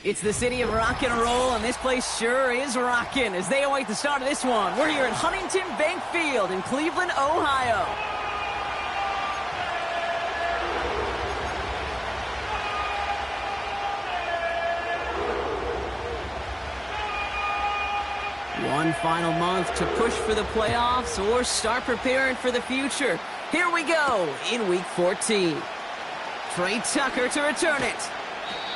It's the city of rock and roll, and this place sure is rocking as they await the start of this one. We're here at Huntington Bank Field in Cleveland, Ohio. One final month to push for the playoffs or start preparing for the future. Here we go in Week 14. Trey Tucker to return it.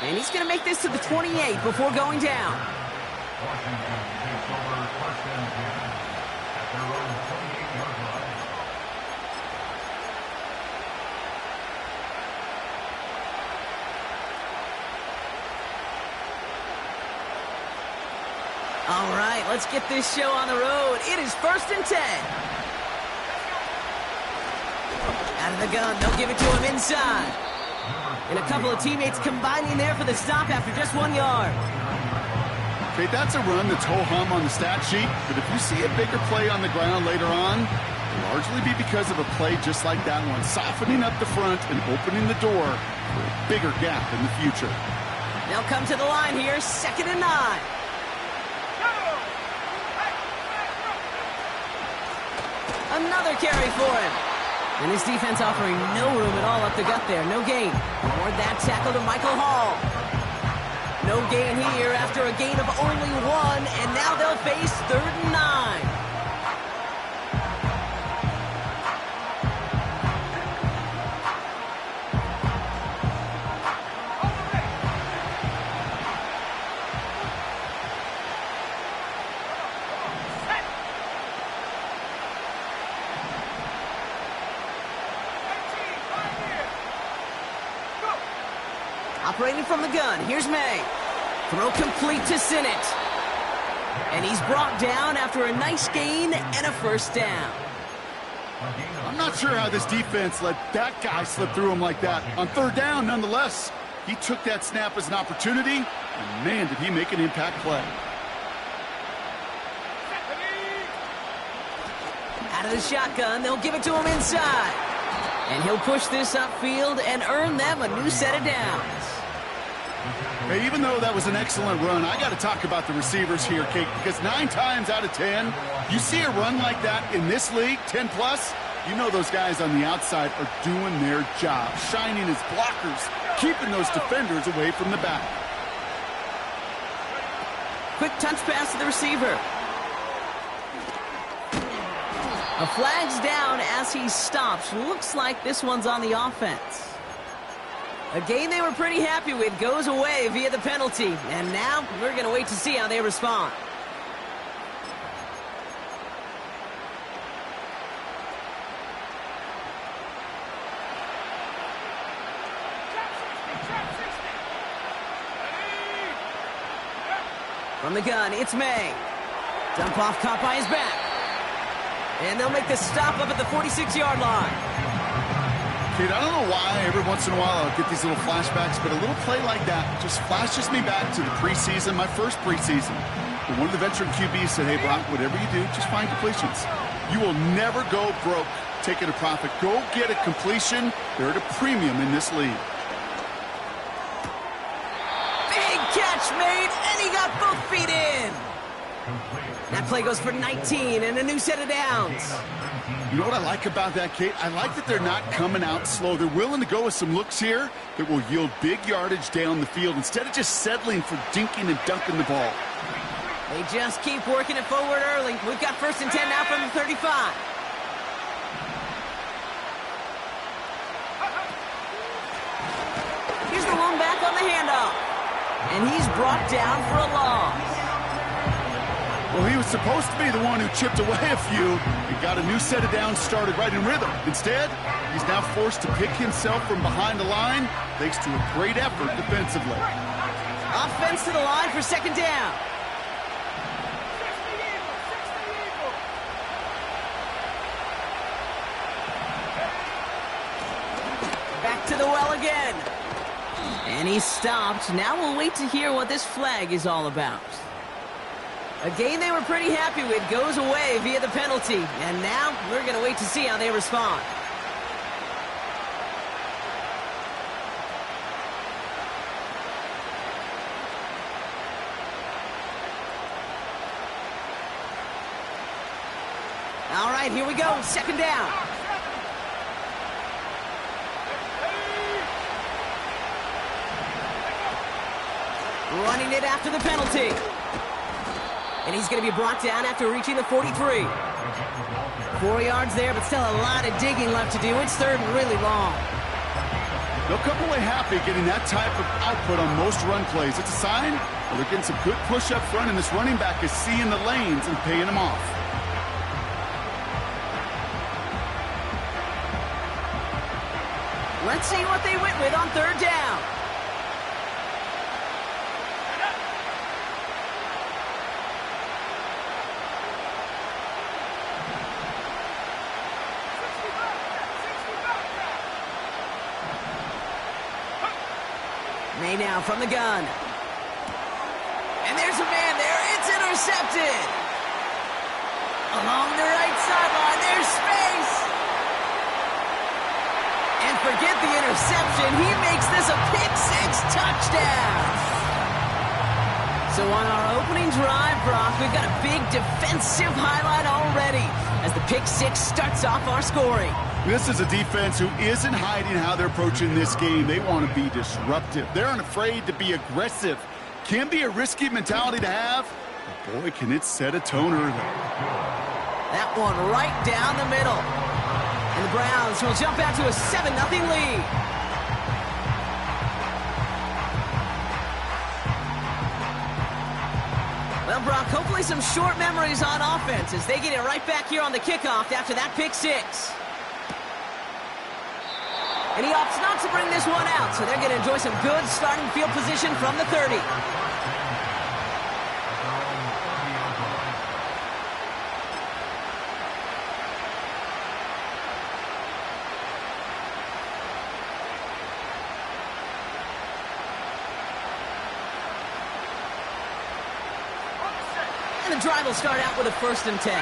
And he's going to make this to the 28 before going down. Washington takes over first and 10 at their own 28-yard line. All right, let's get this show on the road. It is first and 10. Out of the gun, they'll give it to him inside. And a couple of teammates combining there for the stop after just 1 yard. Okay, that's a run that's ho-hum on the stat sheet, but if you see a bigger play on the ground later on, it'll largely be because of a play just like that one, softening up the front and opening the door for a bigger gap in the future. They'll come to the line here, 2nd and 9. Another carry for him. And his defense offering no room at all up the gut there. No gain. Toward that tackle to Michael Hall. No gain here after a gain of only 1, and now they'll face 3rd and 9. Operating from the gun, here's May. Throw complete to Sinnott. And he's brought down after a nice gain and a first down. I'm not sure how this defense let that guy slip through him like that. On 3rd down, nonetheless, he took that snap as an opportunity, and man, did he make an impact play. Out of the shotgun, they'll give it to him inside. And he'll push this upfield and earn them a new set of downs. Hey, even though that was an excellent run, I got to talk about the receivers here, Kate, because 9 times out of 10, you see a run like that in this league, 10+, you know those guys on the outside are doing their job, shining as blockers, keeping those defenders away from the back. Quick touch pass to the receiver. A flag's down as he stops. Looks like this one's on the offense. A game they were pretty happy with goes away via the penalty. And now we're going to wait to see how they respond. From the gun, it's May. Dump off caught by his back. And they'll make the stop up at the 46-yard line. Kid, I don't know why every once in a while I'll get these little flashbacks, but a little play like that just flashes me back to the preseason, my first preseason. And one of the veteran QBs said, hey, Brock, whatever you do, just find completions. You will never go broke taking a profit. Go get a completion. They're at a premium in this league. Big catch made, and he got both feet in. That play goes for 19 and a new set of downs. You know what I like about that, Kate? I like that they're not coming out slow. They're willing to go with some looks here that will yield big yardage down the field instead of just settling for dinking and dunking the ball. They just keep working it forward early. We've got 1st and 10 now from the 35. Here's the lone back on the handoff. And he's brought down for a loss. Well, he was supposed to be the one who chipped away a few and got a new set of downs started right in rhythm. Instead, he's now forced to pick himself from behind the line thanks to a great effort defensively. Offense to the line for 2nd down. Back to the well again. And he's stopped. Now we'll wait to hear what this flag is all about. A game they were pretty happy with goes away via the penalty. And now we're going to wait to see how they respond. All right, here we go. 2nd down. Running it after the penalty. And he's going to be brought down after reaching the 43. 4 yards there, but still a lot of digging left to do. It's 3rd and really long. They'll come away happy getting that type of output on most run plays. It's a sign well, they're getting some good push up front, and this running back is seeing the lanes and paying them off. Let's see what they went with on 3rd down. May now from the gun. And there's a man there. It's intercepted. Along the right sideline, there's space. And forget the interception. He makes this a pick-6 touchdown. So on our opening drive, Brock, we've got a big defensive highlight already as the pick six starts off our scoring. This is a defense who isn't hiding how they're approaching this game. They want to be disruptive. They're unafraid to be aggressive. Can be a risky mentality to have. But boy, can it set a tone early. That one right down the middle. And the Browns will jump out to a 7-0 lead. Well, Brock, hopefully some short memories on offense as they get it right back here on the kickoff after that pick six. And he opts not to bring this one out, so they're going to enjoy some good starting field position from the 30. And the drive will start out with a 1st and 10.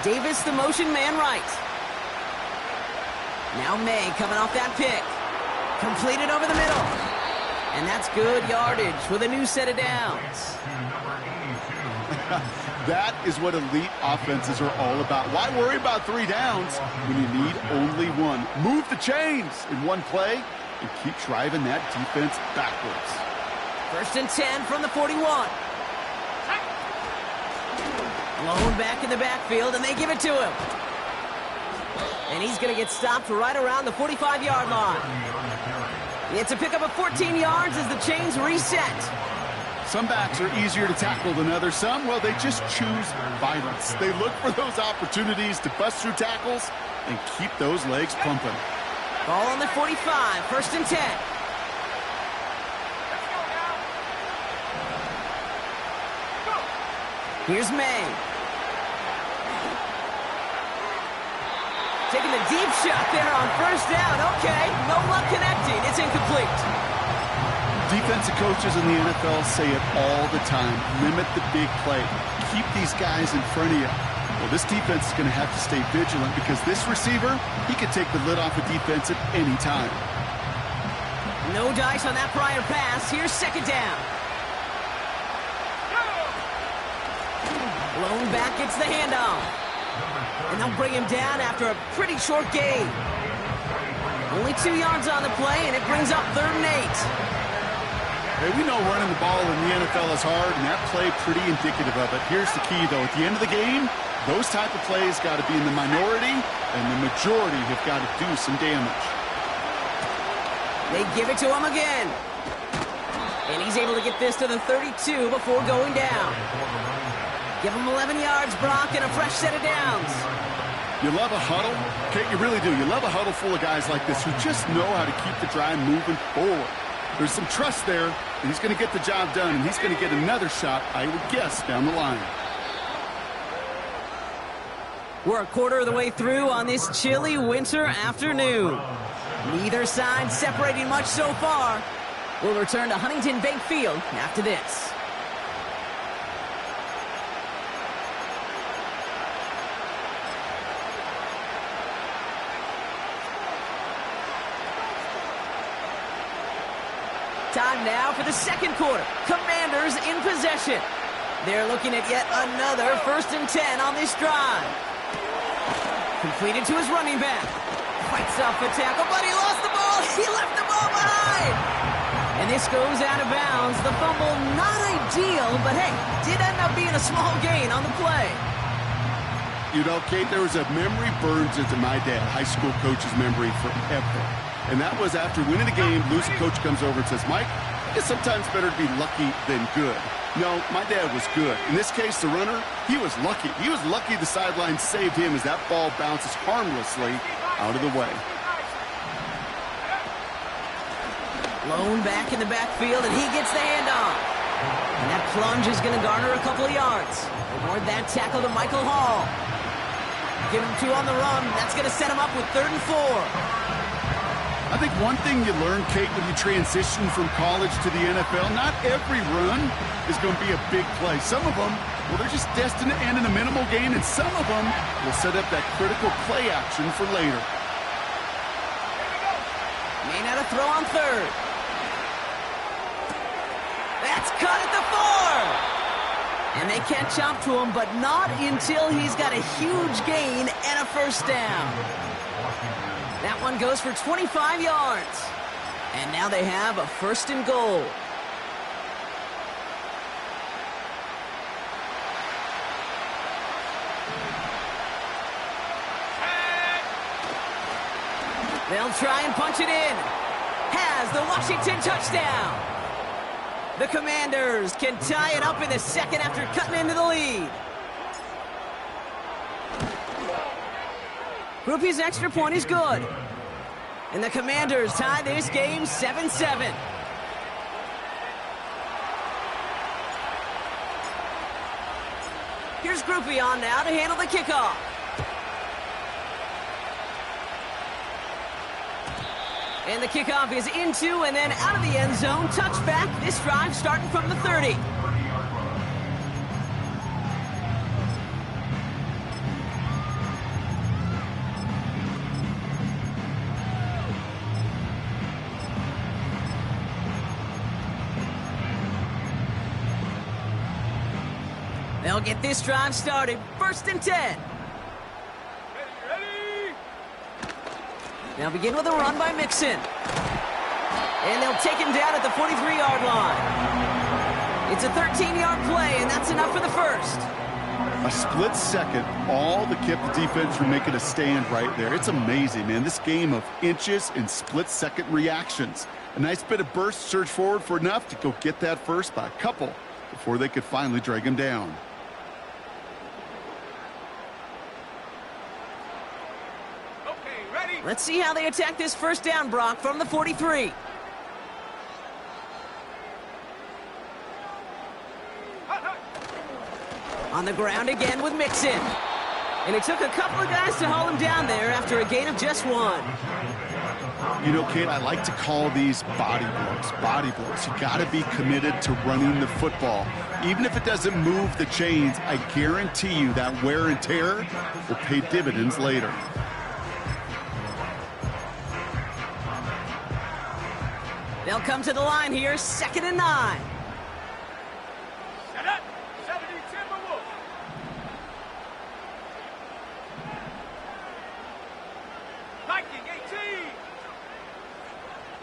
Davis, the motion man right. Now May coming off that pick. Completed over the middle. And that's good yardage with a new set of downs. That is what elite offenses are all about. Why worry about 3 downs when you need only one? Move the chains in one play and keep driving that defense backwards. 1st and 10 from the 41. Blown back in the backfield, and they give it to him. And he's going to get stopped right around the 45-yard line. It's a pickup of 14 yards as the chains reset. Some backs are easier to tackle than others. Some, well, they just choose violence. They look for those opportunities to bust through tackles and keep those legs pumping. Ball on the 45, 1st and 10. Here's May. Taking the deep shot there on 1st down. Okay, no luck connecting. It's incomplete. Defensive coaches in the NFL say it all the time. Limit the big play. Keep these guys in front of you. Well, this defense is going to have to stay vigilant because this receiver, he could take the lid off a defense at any time. No dice on that prior pass. Here's 2nd down. Blown back gets the handoff. And they'll bring him down after a pretty short gain. Only 2 yards on the play, and it brings up 3rd and 8. Hey, we know running the ball in the NFL is hard, and that play pretty indicative of it. Here's the key, though. At the end of the game, those type of plays got to be in the minority, and the majority have got to do some damage. They give it to him again. And he's able to get this to the 32 before going down. Give him 11 yards, Brock, and a fresh set of downs. You love a huddle? Okay, you really do. You love a huddle full of guys like this who just know how to keep the drive moving forward. There's some trust there, and he's going to get the job done, and he's going to get another shot, I would guess, down the line. We're a quarter of the way through on this chilly winter afternoon. Neither side separating much so far. We'll return to Huntington Bank Field after this. Time now for the 2nd quarter. Commanders in possession. They're looking at yet another 1st and 10 on this drive. Completed to his running back. Fights off a tackle, but he lost the ball. He left the ball behind. And this goes out of bounds. The fumble, not ideal, but hey, did end up being a small gain on the play. You know, Kate, there was a memory burns into my dad, high school coach's memory forever. And that was after winning a game, losing coach comes over and says, Mike, it's sometimes better to be lucky than good. No, my dad was good. In this case, the runner, he was lucky. He was lucky the sideline saved him as that ball bounces harmlessly out of the way. Blown back in the backfield, and he gets the handoff. And that plunge is going to garner a couple of yards. Award that tackle to Michael Hall. Give him 2 on the run. That's going to set him up with 3rd and 4. I think one thing you learn, Kate, when you transition from college to the NFL, not every run is going to be a big play. Some of them, well, they're just destined to end in a minimal gain, and some of them will set up that critical play action for later. May not a throw on third. That's caught at the 4. And they catch up to him, but not until he's got a huge gain and a first down. That one goes for 25 yards. And now they have a first and goal. They'll try and punch it in. Has the Washington touchdown. The Commanders can tie it up in the second after cutting into the lead. Groupie's extra point is good. And the Commanders tie this game 7-7. Here's Groupie on now to handle the kickoff. And the kickoff is into and then out of the end zone. Touchback. This drive starting from the 30. They'll get this drive started. First and 10. Ready. They'll begin with a run by Mixon. And they'll take him down at the 43-yard line. It's a 13-yard play, and that's enough for the first. A split second, all that kept the defense from making a stand right there. It's amazing, man. This game of inches and split-second reactions. A nice bit of burst, surge forward for enough to go get that first by a couple before they could finally drag him down. Let's see how they attack this first down, Brock, from the 43. On the ground again with Mixon. And it took a couple of guys to hold him down there after a gain of just 1. You know, Kate, I like to call these body blows. Body blows. You got to be committed to running the football. Even if it doesn't move the chains, I guarantee you that wear and tear will pay dividends later. They'll come to the line here, 2nd and 9. Set up, 70 Timberwolves. Viking 18.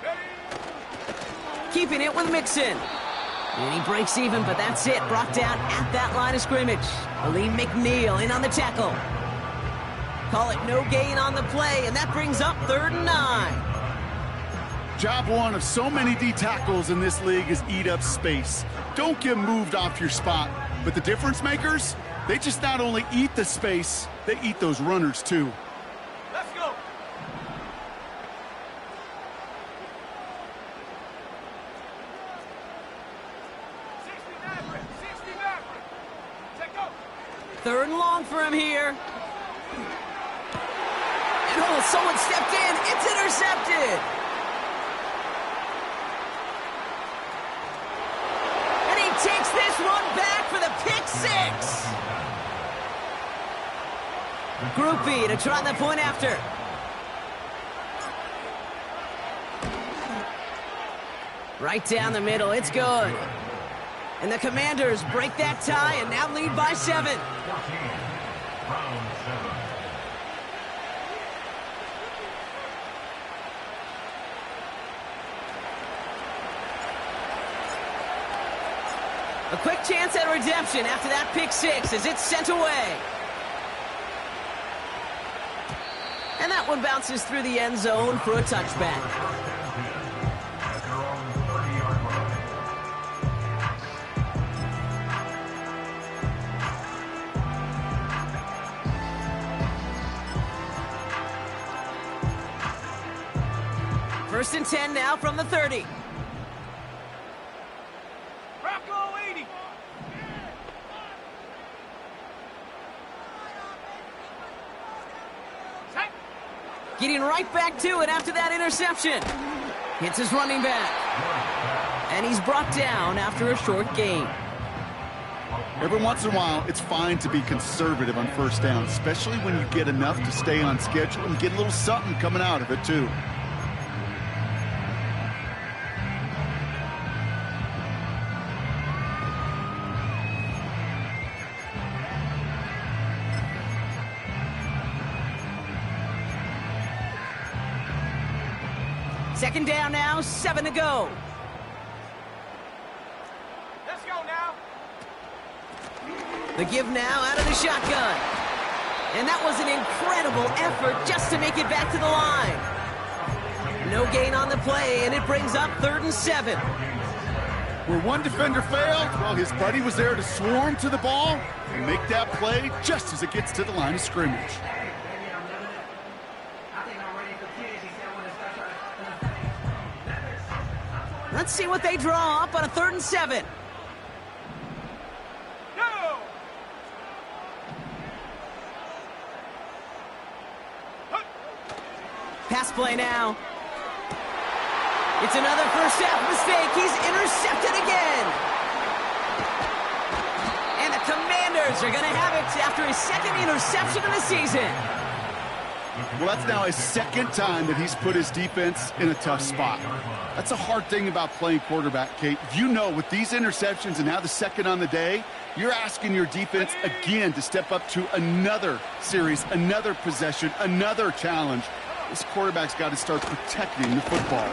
Ready. Keeping it with Mixon. And he breaks even, but that's it. Brought down at that line of scrimmage. Aleem McNeil in on the tackle. Call it no gain on the play, and that brings up 3rd and 9. Job one of so many D tackles in this league is eat up space. Don't get moved off your spot. But the difference makers, they just not only eat the space, they eat those runners too. Let's go. Take go. 3rd and long for him here. And oh, someone stepped in. It's intercepted. Takes this one back for the pick 6. Groupie to try the point after. Right down the middle, it's good. And the Commanders break that tie and now lead by 7. 14, round 7. A quick chance at redemption after that pick 6 as it's sent away. And that one bounces through the end zone for a touchback. First and 10 now from the 30. Getting right back to it after that interception. Hits his running back. And he's brought down after a short gain. Every once in a while, it's fine to be conservative on first down, especially when you get enough to stay on schedule and get a little something coming out of it, too. Second down now, 7 to go. Let's go now. The give now out of the shotgun. And that was an incredible effort just to make it back to the line. No gain on the play, and it brings up 3rd and 7. Where one defender failed, well, his buddy was there to swarm to the ball and make that play just as it gets to the line of scrimmage. Let's see what they draw up on a 3rd and 7. Go! Pass play now. It's another first half mistake. He's intercepted again. And the Commanders are going to have it after his 2nd interception of the season. Well, that's now his 2nd time that he's put his defense in a tough spot. That's a hard thing about playing quarterback, Kate. You know, with these interceptions and now the 2nd on the day, you're asking your defense again to step up to another series, another possession, another challenge. This quarterback's got to start protecting the football.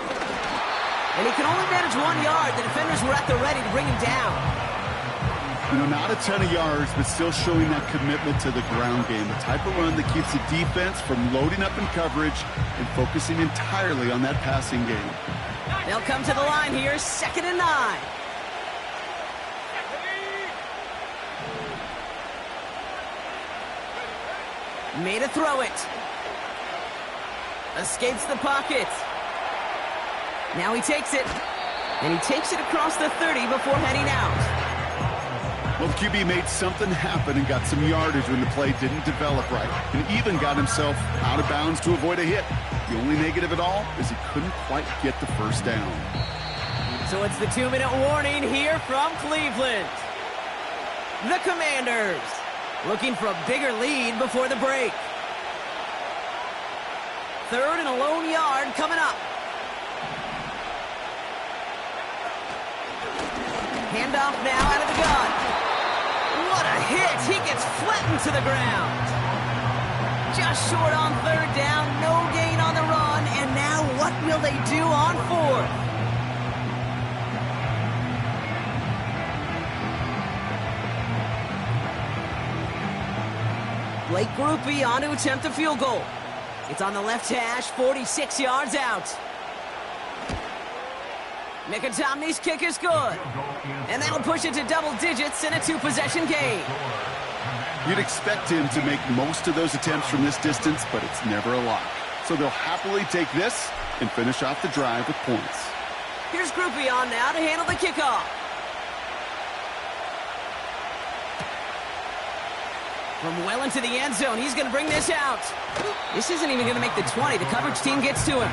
And he can only manage 1 yard. The defenders were at the ready to bring him down. You know, not a ton of yards, but still showing that commitment to the ground game. The type of run that keeps the defense from loading up in coverage and focusing entirely on that passing game. They'll come to the line here, 2nd and 9. Made a throw it. Escapes the pocket. Now he takes it. And he takes it across the 30 before heading out. Well, the QB made something happen and got some yardage when the play didn't develop right, and even got himself out of bounds to avoid a hit. The only negative at all is he couldn't quite get the first down. So it's the 2-minute warning here from Cleveland. The Commanders looking for a bigger lead before the break. 3rd and a lone yard coming up. Handoff now out of the gun. What a hit! He gets flattened to the ground. Just short on 3rd down, no gain on the run, and now what will they do on 4th? Blake Groupie on to attempt a field goal. It's on the left hash, 46 yards out. Mickatommy's kick is good. And that'll push it to double digits in a 2-possession game. You'd expect him to make most of those attempts from this distance, but it's never a lock. So they'll happily take this and finish off the drive with points. Here's Groupie on now to handle the kickoff. From well into the end zone, he's going to bring this out. This isn't even going to make the 20. The coverage team gets to him.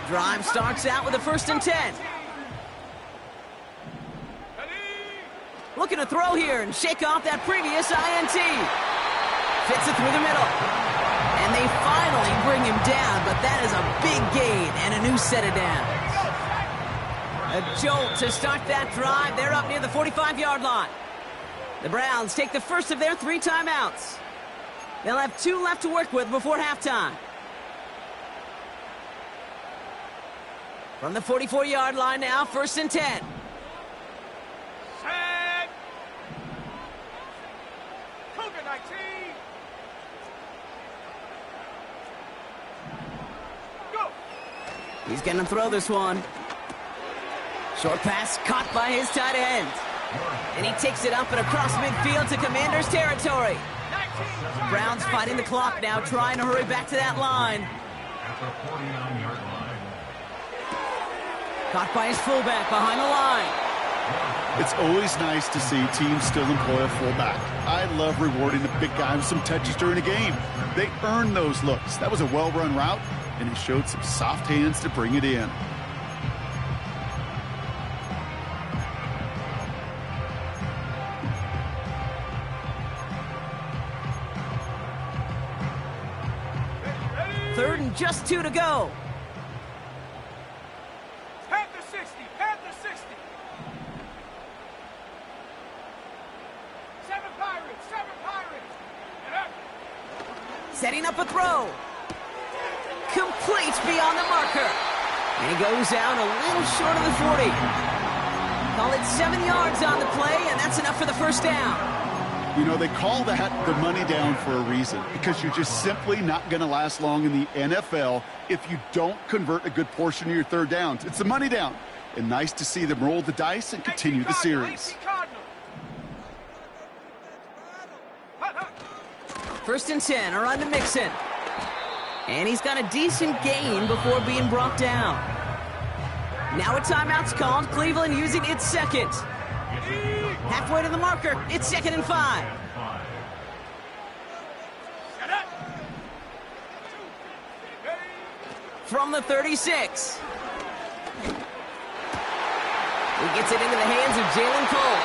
Drive starts out with a 1st and 10. Looking to throw here and shake off that previous INT. Fits it through the middle. And they finally bring him down, but that is a big gain and a new set of downs. A jolt to start that drive. They're up near the 45-yard line. The Browns take the first of their 3 timeouts. They'll have 2 left to work with before halftime. From the 44-yard line now, 1st and 10. Set. Cougar 19. Go. He's going to throw this one. Short pass caught by his tight end. And he takes it up and across midfield to Commanders territory. Browns fighting the clock now, trying to hurry back to that line. At the 49-yard line. Caught by his fullback behind the line. It's always nice to see teams still employ a fullback. I love rewarding the big guy with some touches during a game. They earn those looks. That was a well-run route, and he showed some soft hands to bring it in. Third and just 2 to go. Panther 60, Panther 60. 7 Pirates, 7 Pirates. And up. Setting up a throw. Complete beyond the marker. And he goes out a little short of the 40. Call it 7 yards on the play, and that's enough for the first down. You know, they call that the money down for a reason, because you're just simply not going to last long in the NFL if you don't convert a good portion of your third downs. It's the money down. And nice to see them roll the dice and continue the series. First and 10 are on to Mixon. And he's got a decent gain before being brought down. Now a timeout's called. Cleveland using its second. Halfway to the marker. It's 2nd and 5. From the 36. He gets it into the hands of Jalen Cole.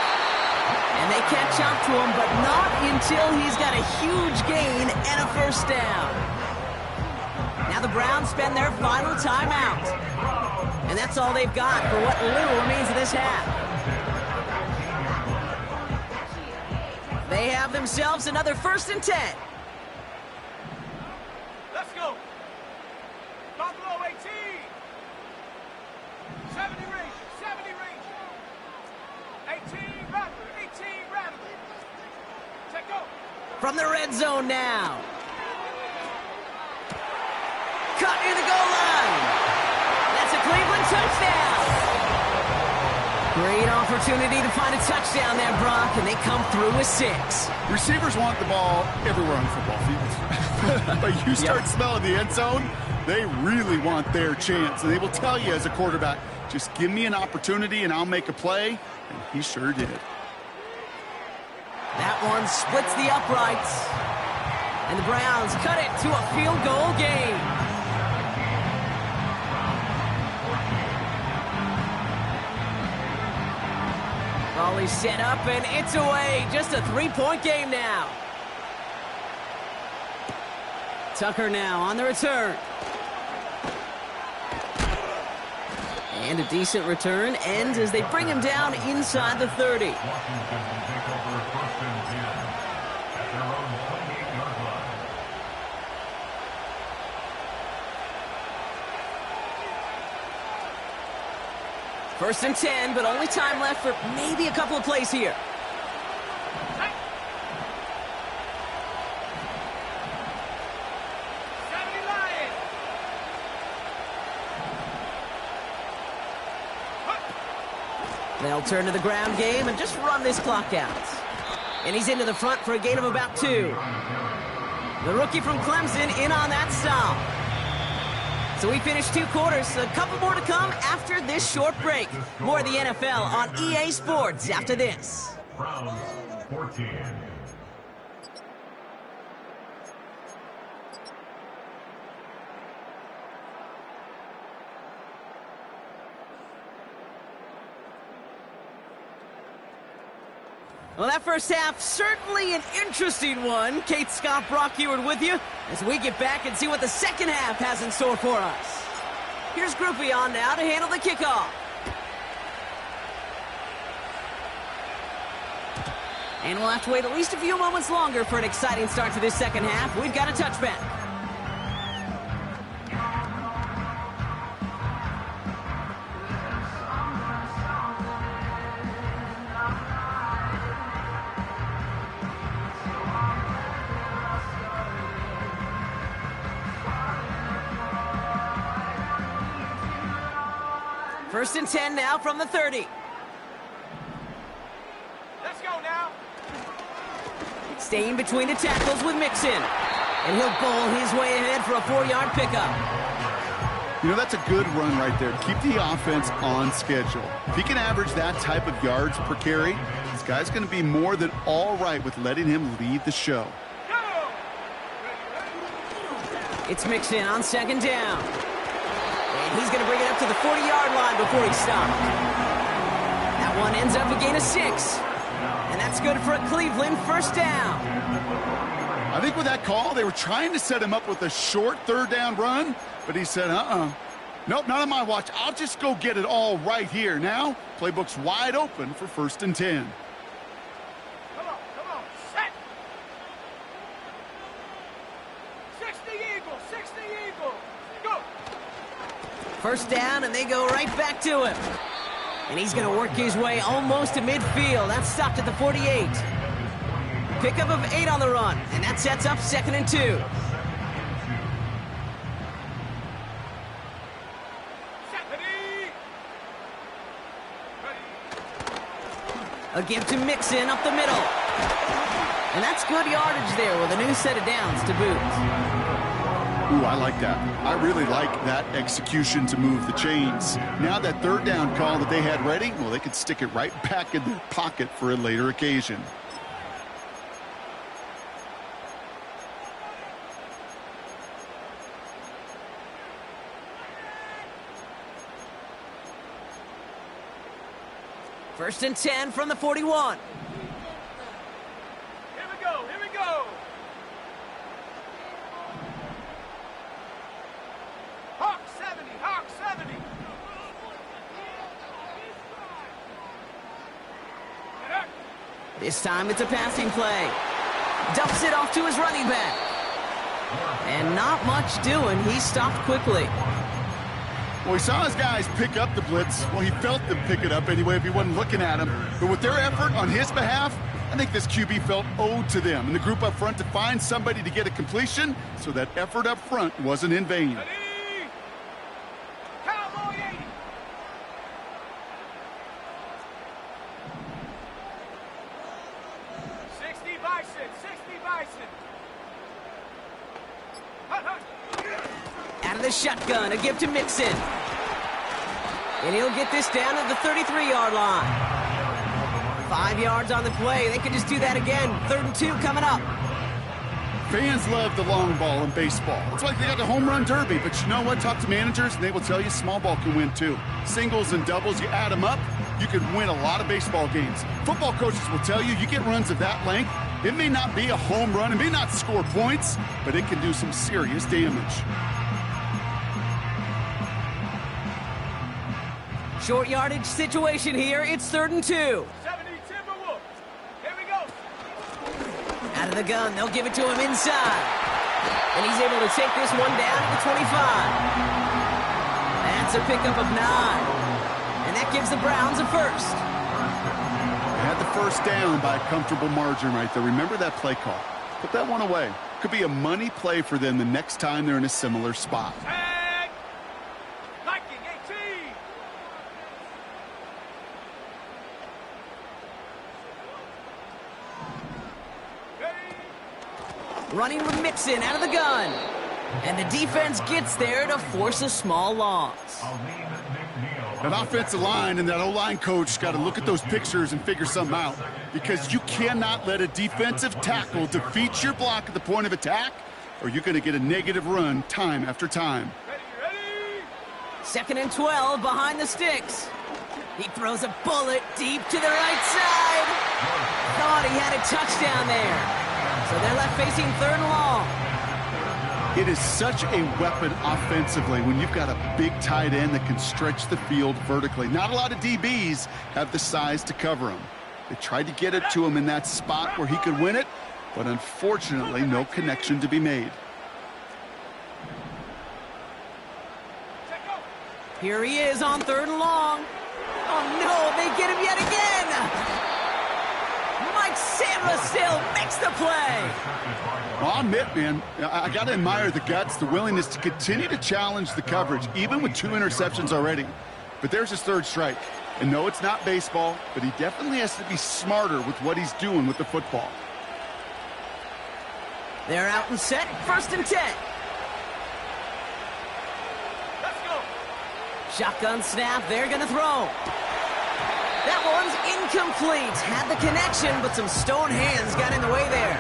And they catch up to him, but not until he's got a huge gain and a first down. Now the Browns spend their final timeout. And that's all they've got for what little remains of this half. They have themselves another 1st and 10. Let's go. Buffalo 18. 70 Rangers, 70 Rangers. 18 Rattler, 18 Rattler. Check go. From the red zone now. Cut near the goal line. That's a Cleveland touchdown. Great opportunity to find a touchdown there, Brock, and they come through with 6. Receivers want the ball everywhere on the football field. But you start smelling the end zone, they really want their chance. And they will tell you as a quarterback, just give me an opportunity and I'll make a play. And he sure did. That one splits the uprights. And the Browns cut it to a field goal game. Ball is set up, and it's away. Just a 3-point game now. Tucker now on the return. And a decent return ends as they bring him down inside the 30. Washington will take over 1st and 10 at their own 28-yard line. First and 10, but only time left for maybe a couple of plays here. They'll turn to the ground game and just run this clock out. And he's into the front for a gain of about 2. The rookie from Clemson in on that stop. So we finished 2 quarters. A couple more to come after this short break. More of the NFL on EA Sports after this. Browns 14. Well, that first half, certainly an interesting one. Kate Scott, Brock Eward with you as we get back and see what the second half has in store for us. Here's Groupie on now to handle the kickoff. And we'll have to wait at least a few moments longer for an exciting start to this second half. We've got a touchback. First and 10 now from the 30. Let's go now. It's staying between the tackles with Mixon. And he'll bowl his way ahead for a 4-yard pickup. You know, that's a good run right there. Keep the offense on schedule. If he can average that type of yards per carry, this guy's going to be more than all right with letting him lead the show. It's Mixon on 2nd down. And he's going to bring it up to the 40-yard line before he stopped. That one ends up a gain of 6. And that's good for a Cleveland 1st down. I think with that call, they were trying to set him up with a short 3rd down run, but he said, nope, not on my watch. I'll just go get it all right here. Now, playbook's wide open for 1st and 10. Come on, set. 60 Eagles, 60 Eagles. Go. 1st down, and they go right back to him. And he's going to work his way almost to midfield. That's stopped at the 48. Pickup of 8 on the run, and that sets up 2nd and 2. A give to Mixon up the middle. And that's good yardage there with a new set of downs to boot. Ooh, I like that. I really like that execution to move the chains. Now that 3rd down call that they had ready, well, they could stick it right back in their pocket for a later occasion. First and 10 from the 41. Here we go. Hawk 70. This time it's a passing play. Dumps it off to his running back. And not much doing. He stopped quickly. Well, he saw his guys pick up the blitz. Well, he felt them pick it up anyway if he wasn't looking at him. But with their effort on his behalf, I think this QB felt owed to them and the group up front to find somebody to get a completion, so that effort up front wasn't in vain. Ready. Cowboy 80. Bison. Out of the shotgun, a give to Mixon. And he'll get this down at the 33-yard line. 5 yards on the play. They could just do that again. 3rd and 2 coming up. Fans love the long ball in baseball. It's like they got the home run derby. But you know what? Talk to managers, and they will tell you small ball can win too. Singles and doubles, you add them up, you could win a lot of baseball games. Football coaches will tell you, you get runs of that length, it may not be a home run, it may not score points, but it can do some serious damage. Short yardage situation here. It's 3rd and 2. 70 Timberwolves. Here we go. Out of the gun, they'll give it to him inside. And he's able to take this one down at the 25. That's a pickup of 9. And that gives the Browns a first. They had the 1st down by a comfortable margin right there. Remember that play call. Put that one away. Could be a money play for them the next time they're in a similar spot. Tag. Viking 18. Running with Mixon out of the gun. And the defense gets there to force a small loss. That offensive line and that O-line coach got to look at those pictures and figure something out, because you cannot let a defensive tackle defeat your block at the point of attack, or you're going to get a negative run time after time. Ready. 2nd and 12 behind the sticks. He throws a bullet deep to the right side. Thought he had a touchdown there. So they're left facing 3rd and long. It is such a weapon offensively when you've got a big tight end that can stretch the field vertically. Not a lot of DBs have the size to cover him. They tried to get it to him in that spot where he could win it, but unfortunately no connection to be made. Here he is on 3rd and long. Oh no, they get him yet again. Mike Sandra still makes the play. Well, I'll admit, man, I got to admire the guts, the willingness to continue to challenge the coverage, even with 2 interceptions already. But there's his 3rd strike. And no, it's not baseball, but he definitely has to be smarter with what he's doing with the football. They're out and set, 1st and 10. Let's go. Shotgun snap, they're going to throw. That one's incomplete. Had the connection, but some stone hands got in the way there.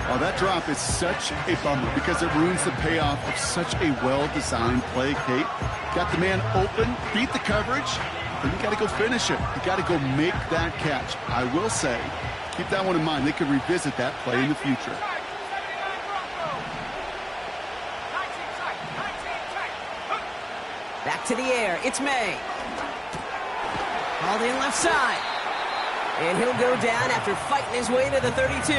Oh, that drop is such a bummer because it ruins the payoff of such a well-designed play, Kate. Got the man open, beat the coverage, then you got to go finish it. You got to go make that catch. I will say, keep that one in mind. They could revisit that play in the future. Back to the air, it's May. Hauled in left side. And he'll go down after fighting his way to the 32.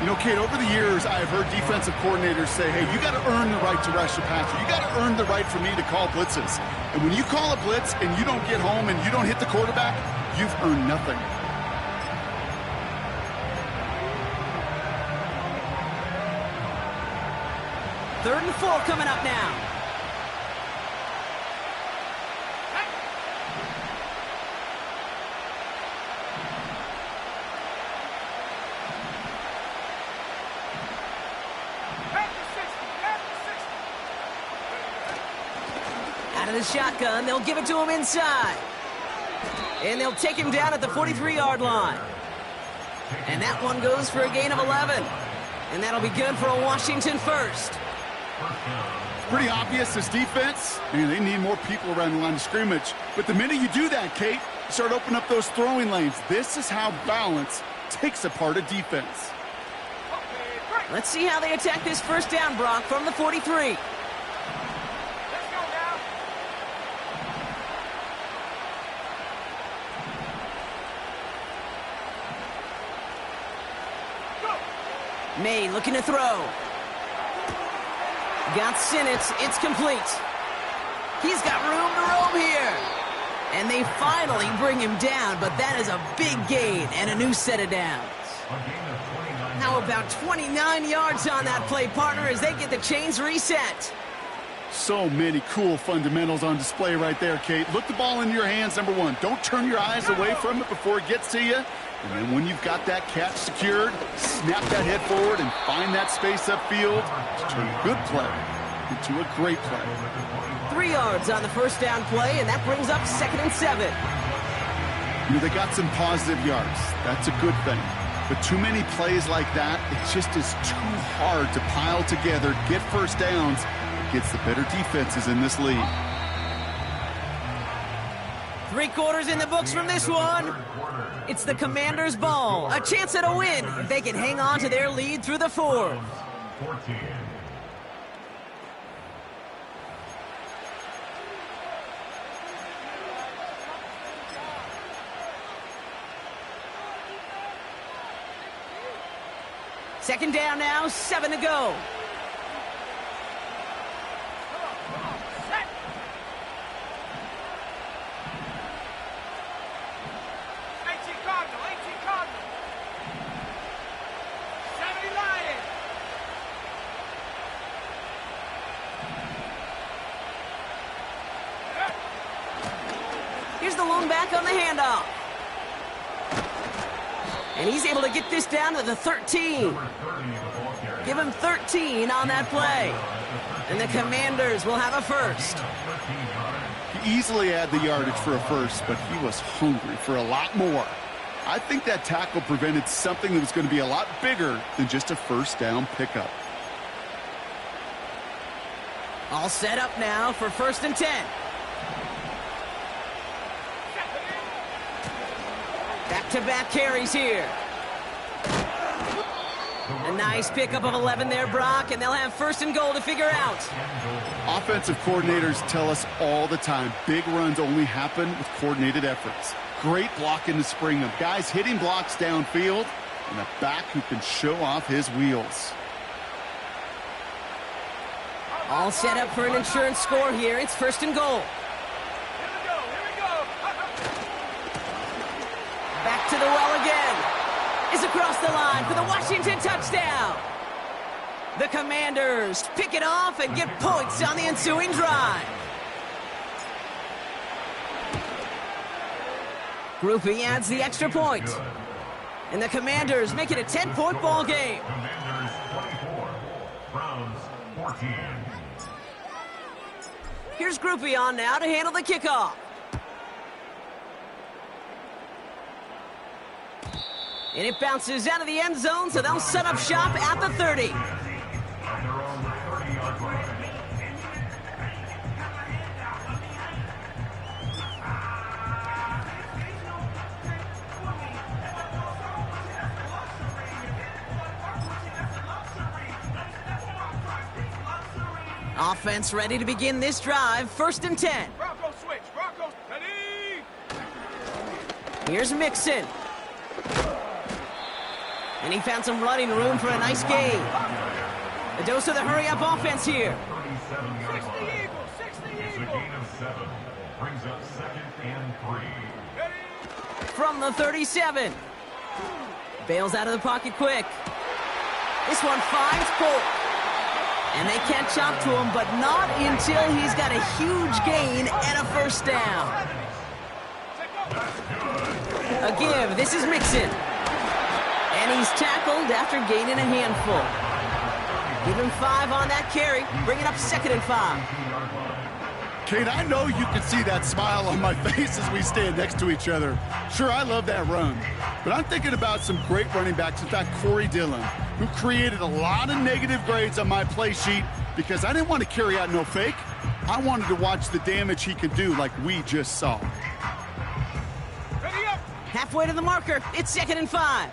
You know, Kate, over the years, I have heard defensive coordinators say, hey, you got to earn the right to rush the passer. You got to earn the right for me to call blitzes. And when you call a blitz and you don't get home and you don't hit the quarterback, you've earned nothing. Third and 4 coming up now. Out of the shotgun, they'll give it to him inside. And they'll take him down at the 43-yard line. And that one goes for a gain of 11. And that'll be good for a Washington first. It's pretty obvious, this defense, man, they need more people around the line of scrimmage. But the minute you do that, Kate, you start opening up those throwing lanes. This is how balance takes apart a defense. Let's see how they attack this first down, Brock, from the 43. May looking to throw. Got Sinnott. It's complete. He's got room to roam here. And they finally bring him down, but that is a big gain and a new set of downs. How about 29 yards on that play, partner, as they get the chains reset. So many cool fundamentals on display right there, Kate. Look the ball into your hands, number one. Don't turn your eyes away from it before it gets to you. And then when you've got that catch secured, snap that head forward and find that space upfield to turn a good play into a great play. 3 yards on the first down play, and that brings up 2nd and 7. You know, they got some positive yards. That's a good thing. But too many plays like that, it just is too hard to pile together, get first downs against the better defenses in this league. 3 quarters in the books from this one. It's the Commanders' ball. A chance at a win if they can hang on to their lead through the 4th. 14. Second down now, 7 to go. Set. 18 Cardinal, 18 Cardinal. 70 Lion. Here's the lone back on the handoff. And he's able to get this down to the 13. Give him 13 on that play. And the Commanders will have a first. He easily had the yardage for a first, but he was hungry for a lot more. I think that tackle prevented something that was going to be a lot bigger than just a first down pickup. All set up now for 1st and 10. Back-to-back carries here. A nice pickup of 11 there, Brock, and they'll have 1st and goal to figure out. Offensive coordinators tell us all the time, big runs only happen with coordinated efforts. Great blocking to spring them. Guys hitting blocks downfield, and a back who can show off his wheels. All set up for an insurance score here. It's 1st and goal. Here we go, here we go. Back to the well again. Is across the line for the Washington touchdown. The Commanders pick it off and get points on the ensuing drive. Groupie adds the extra point. And the Commanders make it a 10-point ball game. Commanders 24, Browns 14. Here's Groupie on now to handle the kickoff. And it bounces out of the end zone, so they'll set up shop at the 30. At their own 30-yard line. Offense ready to begin this drive. 1st and 10. Bronco switch. Bronco. Ready. Here's Mixon. And he found some running room for a nice gain. A dose of the hurry-up offense here. 37-yard 60 line. Eagles. 60 It's a Eagles. gain of 7. Brings up 2nd and 3. Ready. From the 37. Bails out of the pocket quick. This one finds Polk. And they catch up to him, but not until he's got a huge gain and a 1st down. A give. This is Mixon. And he's tackled after gaining a handful. Give him 5 on that carry. Bring it up 2nd and 5. Kate, I know you can see that smile on my face as we stand next to each other. Sure, I love that run. But I'm thinking about some great running backs. In fact, Corey Dillon, who created a lot of negative grades on my play sheet because I didn't want to carry out no fake. I wanted to watch the damage he could do like we just saw. Ready up. Halfway to the marker. It's 2nd and 5.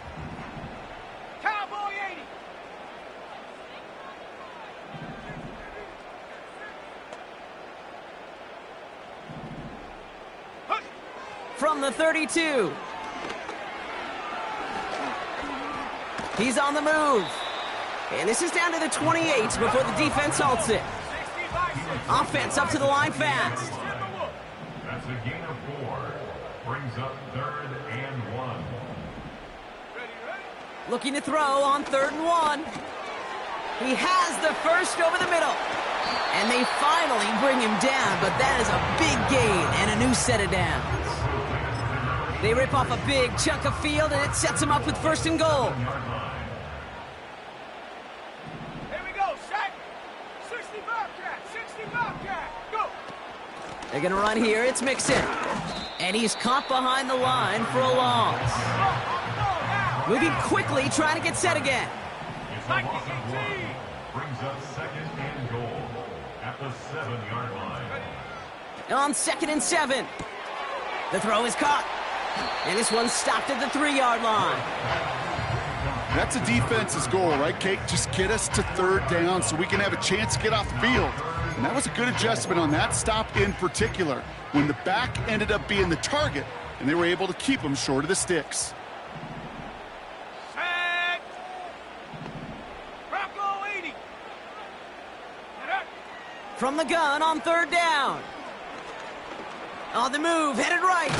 Cowboy 80. Hush. From the 32. He's on the move. And this is down to the 28 before the defense halts it. 60 by 6. Offense up to the line fast. That's a gain of 4. Brings up 3rd and 1. Ready, ready. Looking to throw on 3rd and 1. He has the 1st over the middle. And they finally bring him down, but that is a big gain and a new set of downs. They rip off a big chunk of field, and it sets him up with 1st and goal. Here we go. Set. 60 Bobcat. 60 Bobcat. Go. They're going to run here. It's Mixon. And he's caught behind the line for a loss. Now. Moving quickly, trying to get set again. It's a loss of 1. Brings up 2nd and goal at the 7-yard line. On 2nd and 7. The throw is caught. And this one's stopped at the 3-yard line. That's a defense's goal, right, Kate? Just get us to 3rd down so we can have a chance to get off the field. And that was a good adjustment on that stop in particular, when the back ended up being the target, and they were able to keep him short of the sticks. Set. Bronco 80. From the gun on 3rd down. On the move, headed right.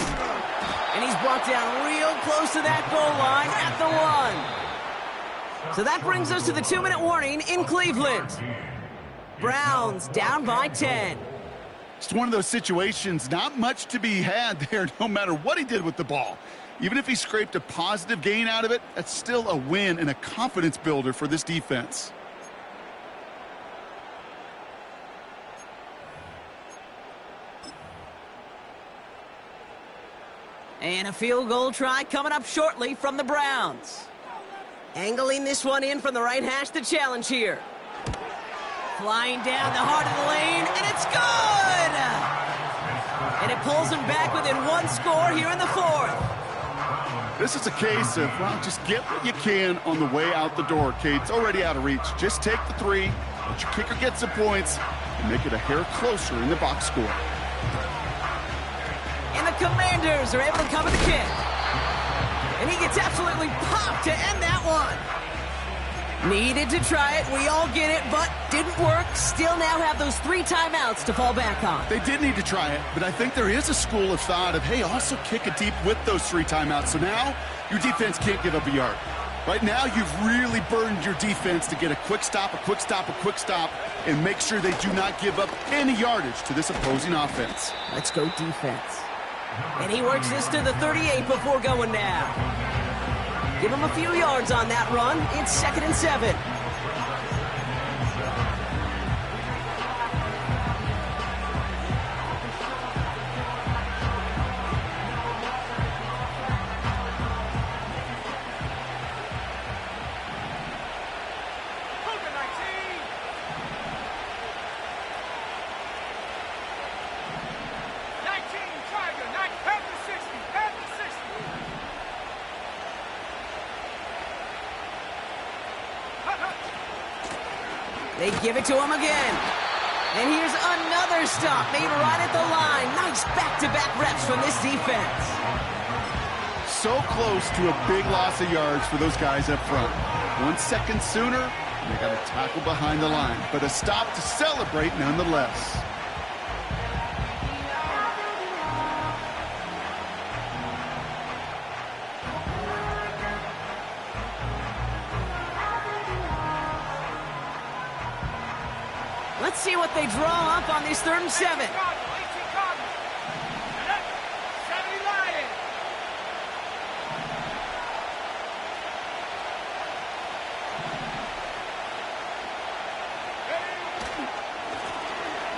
And he's brought down real close to that goal line at the 1. So that brings us to the 2-minute warning in Cleveland. Browns down by 10. It's one of those situations, not much to be had there no matter what he did with the ball. Even if he scraped a positive gain out of it, that's still a win and a confidence builder for this defense. And a field goal try coming up shortly from the Browns. Angling this one in from the right hash to challenge here. Flying down the heart of the lane, and it's good! And it pulls him back within 1 score here in the 4th. This is a case of, well, just get what you can on the way out the door, Kate. It's already out of reach. Just take the 3, let your kicker get some points, and make it a hair closer in the box score. And the Commanders are able to cover the kick. And he gets absolutely popped to end that one. Needed to try it, we all get it, but didn't work. Still now have those 3 timeouts to fall back on. They did need to try it, but I think there is a school of thought of, hey, also kick it deep with those 3 timeouts. So now your defense can't give up a yard. Right now, you've really burdened your defense to get a quick stop, a quick stop, a quick stop, and make sure they do not give up any yardage to this opposing offense. Let's go defense. And he works this to the 38 before going down. Give him a few yards on that run. It's 2nd and 7. They give it to him again. And here's another stop made right at the line. Nice back-to-back reps from this defense. So close to a big loss of yards for those guys up front. 1 second sooner, they got a tackle behind the line. But a stop to celebrate nonetheless. Let's see what they draw up on this 3rd and 7.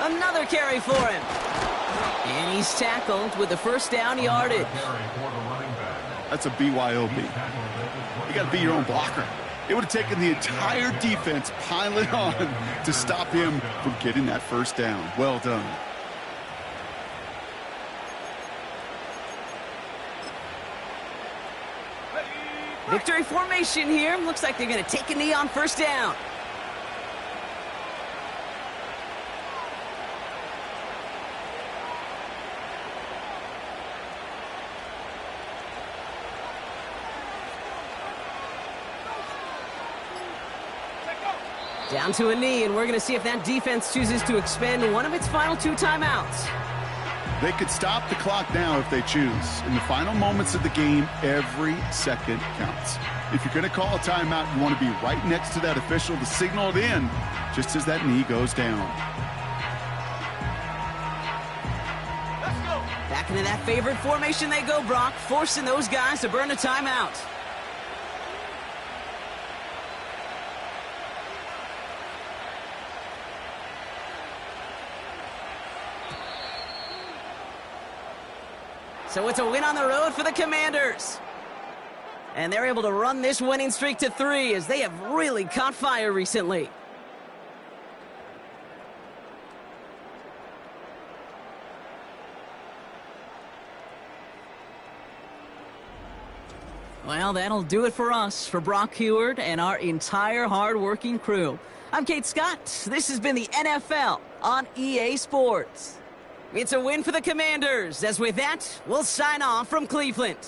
Another carry for him. And he's tackled with the 1st down yardage. That's a BYOB. You got to be your own blocker. It would have taken the entire defense piling on to stop him from getting that 1st down. Well done. Victory formation here. Looks like they're going to take a knee on 1st down. Down to a knee, and we're going to see if that defense chooses to expend one of its final 2 timeouts. They could stop the clock now if they choose. In the final moments of the game, every second counts. If you're going to call a timeout, you want to be right next to that official to signal it in just as that knee goes down. Let's go. Back into that favorite formation they go, Brock, forcing those guys to burn a timeout. So it's a win on the road for the Commanders. And they're able to run this winning streak to 3 as they have really caught fire recently. Well, that'll do it for us, for Brock Heward and our entire hard-working crew. I'm Kate Scott. This has been the NFL on EA Sports. It's a win for the Commanders, as with that, we'll sign off from Cleveland.